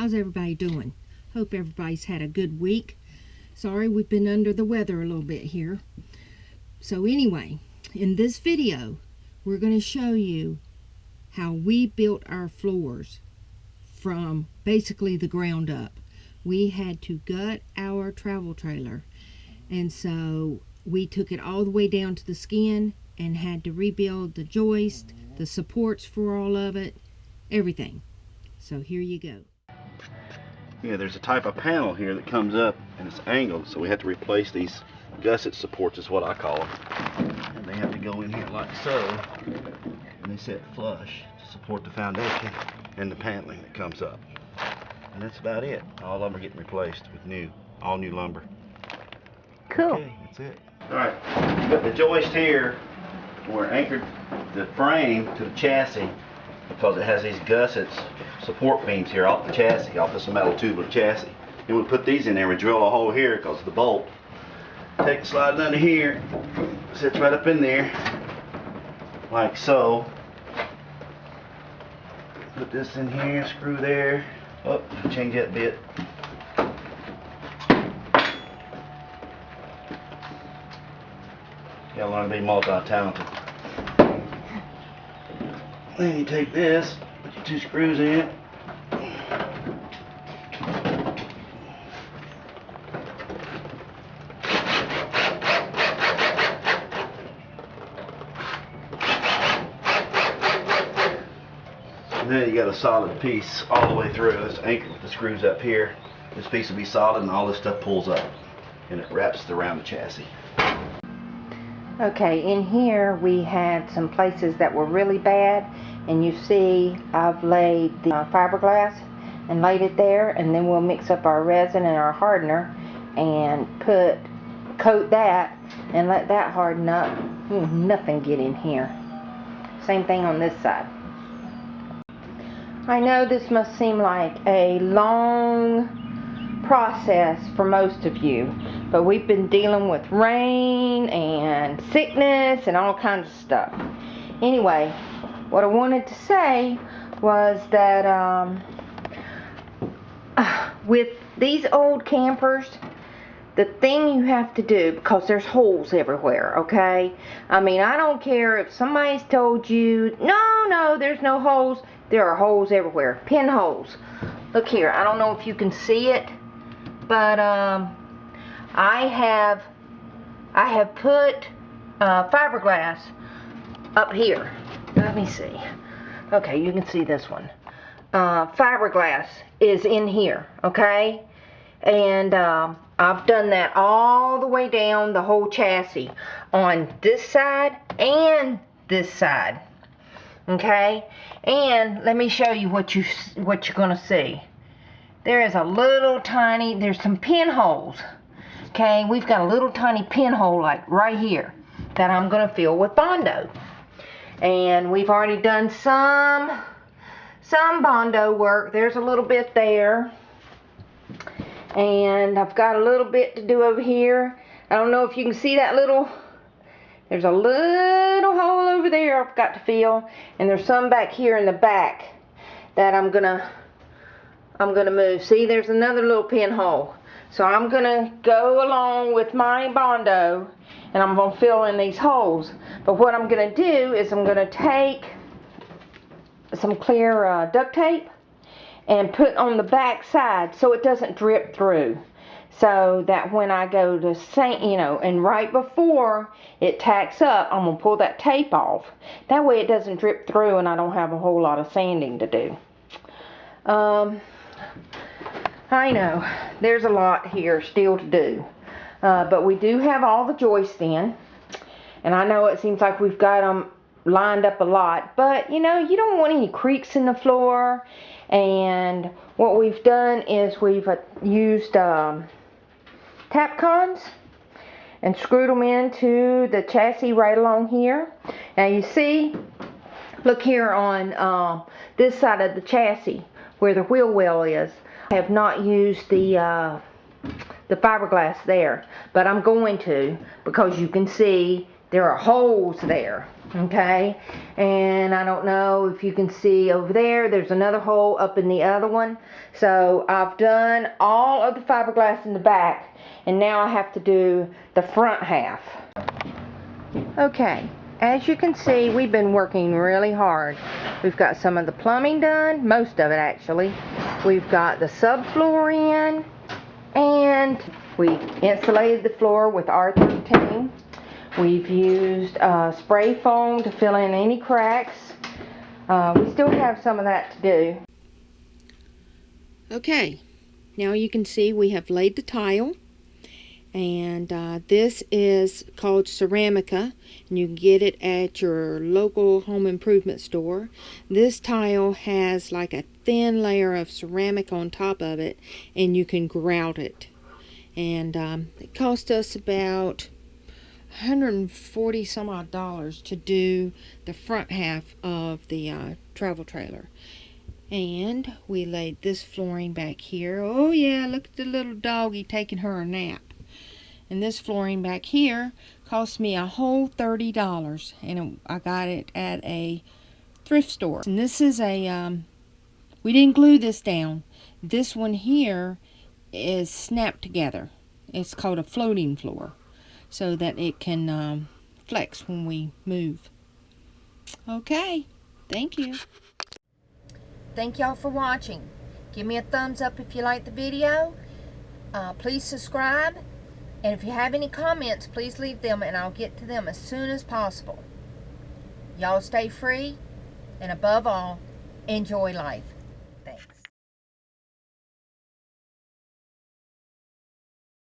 How's everybody doing? Hope everybody's had a good week. Sorry, we've been under the weather a little bit here. So anyway, in this video, we're going to show you how we built our floors from basically the ground up. We had to gut our travel trailer, and so we took it all the way down to the skin and had to rebuild the joist, the supports for all of it, everything. So here you go. Yeah, there's a type of panel here that comes up and it's angled, so we have to replace these gusset supports, is what I call them. And they have to go in here like so, and they sit flush to support the foundation and the paneling that comes up. And that's about it. All of them are getting replaced with all new lumber. Cool. Okay, that's it. Alright, we've got the joist here. We're anchored the frame to the chassis because it has these gussets, support beams here off the chassis, off this metal tubular chassis. And we put these in there, we drill a hole here because of the bolt. Take the slide under here, sits right up in there, like so. Put this in here, screw there. Oh, change that bit. Gotta learn to be multi-talented. Then you take this, put your two screws in. And then you got a solid piece all the way through. It's anchored with the screws up here. This piece will be solid and all this stuff pulls up and it wraps around the chassis. Okay, in here we had some places that were really bad, and you see I've laid the fiberglass and laid it there, and then we'll mix up our resin and our hardener and coat that and let that harden up. Nothing get in here. Same thing on this side. I know this must seem like a long process for most of you, but we've been dealing with rain and sickness and all kinds of stuff. Anyway, what I wanted to say was that with these old campers, the thing you have to do, because there's holes everywhere, okay? I mean, I don't care if somebody's told you, no, there's no holes. There are holes everywhere, pinholes. Look here, I don't know if you can see it, but I have put fiberglass up here. Let me see. Okay, you can see this one. Fiberglass is in here, okay? And I've done that all the way down the whole chassis on this side and this side, okay? And let me show you what you're gonna see. There is a little tiny, there's some pinholes. Okay, we've got a little tiny pinhole like right here that I'm gonna fill with Bondo. And we've already done some Bondo work. There's a little bit there. And I've got a little bit to do over here. I don't know if you can see that there's a little hole over there I've got to fill. And there's some back here in the back that I'm gonna move. See, there's another little pinhole. So I'm gonna go along with my Bondo and I'm gonna fill in these holes. But what I'm gonna do is I'm gonna take some clear duct tape and put on the back side so it doesn't drip through. So that when I go to sand, and right before it tacks up, I'm gonna pull that tape off. That way it doesn't drip through and I don't have a whole lot of sanding to do. I know, there's a lot here still to do. But we do have all the joists in. And I know it seems like we've got them lined up a lot. But, you don't want any creaks in the floor. And what we've done is we've used Tapcons and screwed them into the chassis right along here. Now you see, look here on this side of the chassis where the wheel well is. I have not used the fiberglass there, but I'm going to, because you can see there are holes there. Okay, and I don't know if you can see over there, there's another hole up in the other one. So I've done all of the fiberglass in the back, and now I have to do the front half. Okay, as you can see, we've been working really hard. We've got some of the plumbing done, most of it actually. We've got the subfloor in, and we insulated the floor with R13. We've used spray foam to fill in any cracks. We still have some of that to do. Okay, now you can see we have laid the tile, and this is called Ceramica, and you can get it at your local home improvement store. This tile has like a thin layer of ceramic on top of it, and you can grout it. And it cost us about $140 some odd to do the front half of the travel trailer. And we laid this flooring back here. Oh yeah, look at the little doggy taking her a nap. And this flooring back here cost me a whole $30, and I got it at a thrift store. And this is a we didn't glue this down. This one here is snapped together. It's called a floating floor, so that it can flex when we move. Okay, thank you. Thank y'all for watching. Give me a thumbs up if you like the video. Please subscribe. And if you have any comments, please leave them and I'll get to them as soon as possible. Y'all stay free, and above all, enjoy life.